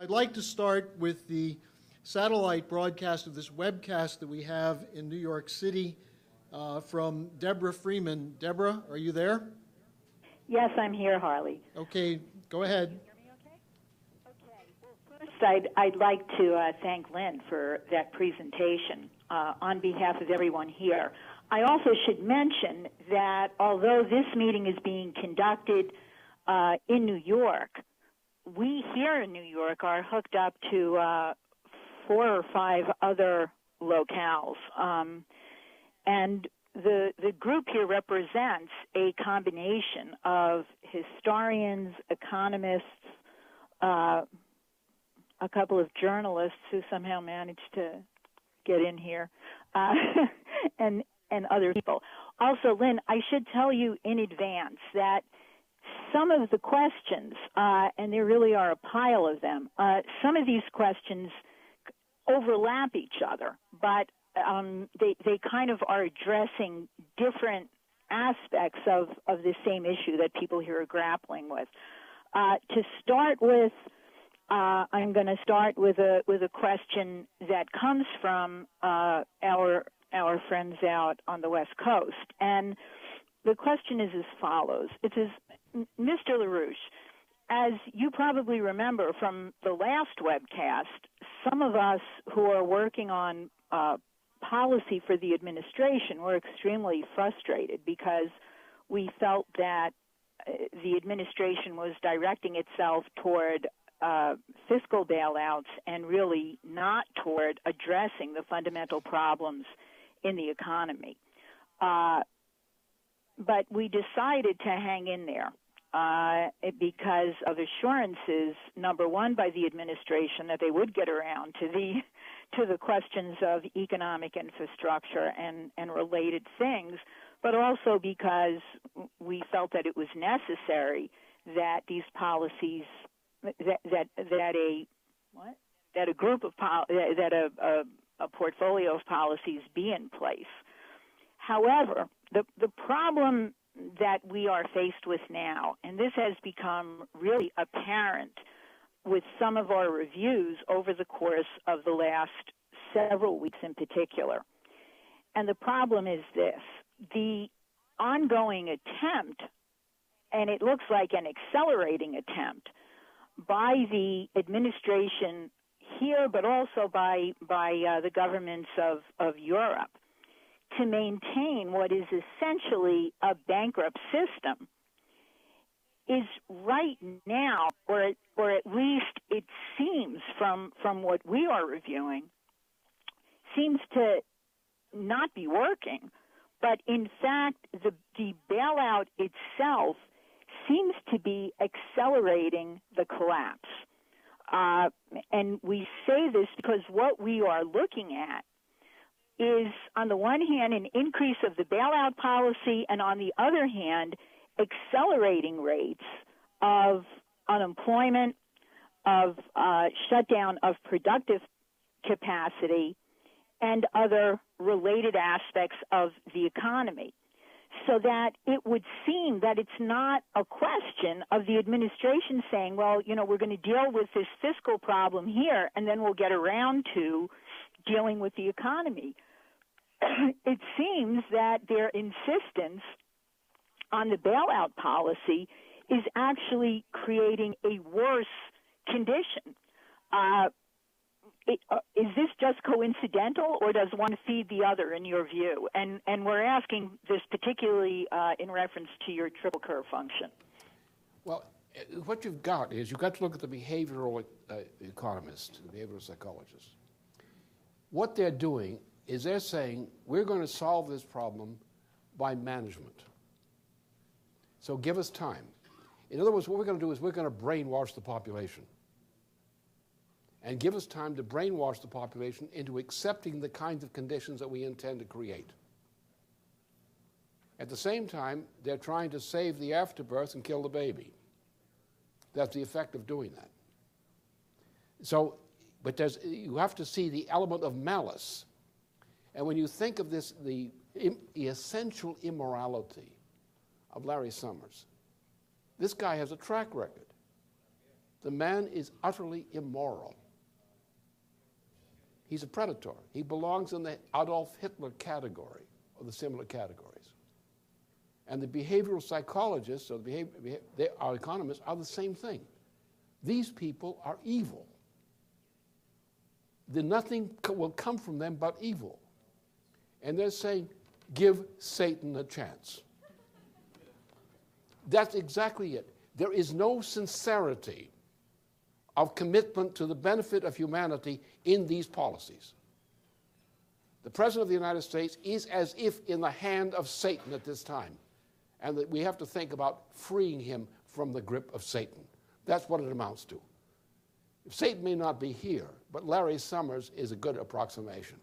I'd like to start with the satellite broadcast of this webcast that we have in New York City from Deborah Freeman. Deborah, are you there? Yes, I'm here, Harley. Okay, go ahead. Can you hear me okay? Okay. Well, first, I'd like to thank Lynn for that presentation on behalf of everyone here. I also should mention that although this meeting is being conducted in New York, we here in New York are hooked up to 4 or 5 other locales. And the group here represents a combination of historians, economists, a couple of journalists who somehow managed to get in here, and other people. Also, Lynn, I should tell you in advance that some of the questions, and there really are a pile of them, some of these questions overlap each other, but they kind of are addressing different aspects of the same issue that people here are grappling with. To start with, I'm going to start with a question that comes from our friends out on the West Coast, and the question is as follows. It says, Mr. LaRouche, as you probably remember from the last webcast, some of us who are working on policy for the administration were extremely frustrated because we felt that the administration was directing itself toward fiscal bailouts and really not toward addressing the fundamental problems in the economy. But we decided to hang in there because of assurances, number one, by the administration that they would get around to the questions of economic infrastructure and related things, but also because we felt that it was necessary that these policies, that a portfolio of policies be in place. However, the problem that we are faced with now, and this has become really apparent with some of our reviews over the course of the last several weeks in particular, and the problem is this: the ongoing attempt, and it looks like an accelerating attempt, by the administration here, but also by the governments of Europe, to maintain what is essentially a bankrupt system, is right now, or at least it seems from what we are reviewing, seems to not be working. But in fact, the bailout itself seems to be accelerating the collapse. And we say this because what we are looking at is, on the one hand, an increase of the bailout policy, and on the other hand, accelerating rates of unemployment, of shutdown of productive capacity, and other related aspects of the economy. So that it would seem that it's not a question of the administration saying, well, we're going to deal with this fiscal problem here, and then we'll get around to dealing with the economy. It seems that their insistence on the bailout policy is actually creating a worse condition. Is this just coincidental, or does one feed the other, in your view? And we're asking this particularly in reference to your triple curve function. Well, what you've got is you've got to look at the behavioral economists, the behavioral psychologists. What they're doing is they're saying, we're going to solve this problem by management. So give us time. In other words, what we're going to do is we're going to brainwash the population. And give us time to brainwash the population into accepting the kinds of conditions that we intend to create. At the same time, they're trying to save the afterbirth and kill the baby. That's the effect of doing that. So, but you have to see the element of malice. And when you think of this, the essential immorality of Larry Summers, this guy has a track record. The man is utterly immoral. He's a predator. He belongs in the Adolf Hitler category or the similar categories. And the behavioral psychologists or our economists are the same thing. These people are evil. Nothing will come from them but evil. And they're saying, give Satan a chance. That's exactly it. There is no sincerity of commitment to the benefit of humanity in these policies. The President of the United States is as if in the hand of Satan at this time, and that we have to think about freeing him from the grip of Satan. That's what it amounts to. Satan may not be here, but Larry Summers is a good approximation.